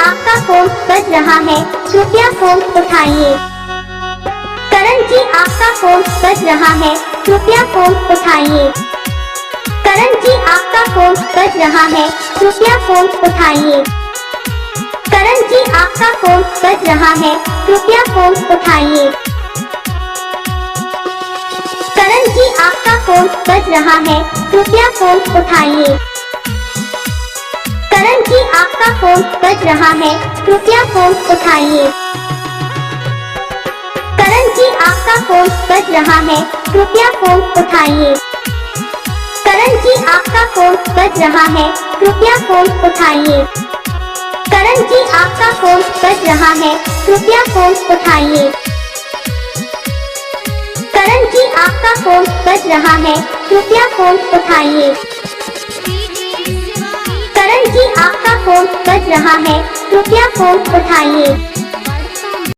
आपका फोन बज रहा है, कृपया फोन उठाइए। करण जी आपका फोन बज रहा है, कृपया फोन उठाइए। करण जी आपका फोन बज रहा है, कृपया फोन उठाइए। करण जी आपका फोन बज रहा है, कृपया फोन उठाइए। करण जी आपका फोन बज रहा है, कृपया फोन उठाइए। करण जी आपका फोन बज रहा है, कृपया फोन उठाइए। करण जी आपका फोन बज रहा है, कृपया फोन उठाइए। करण जी आपका फोन बज रहा है, कृपया फोन उठाइए। करण जी आपका फोन बज रहा है, कृपया फोन उठाइए। करण जी आपका फोन बज रहा है, कृपया फोन उठाइए। करण जी आपका फोन बज रहा है, कृपया फोन उठाइए।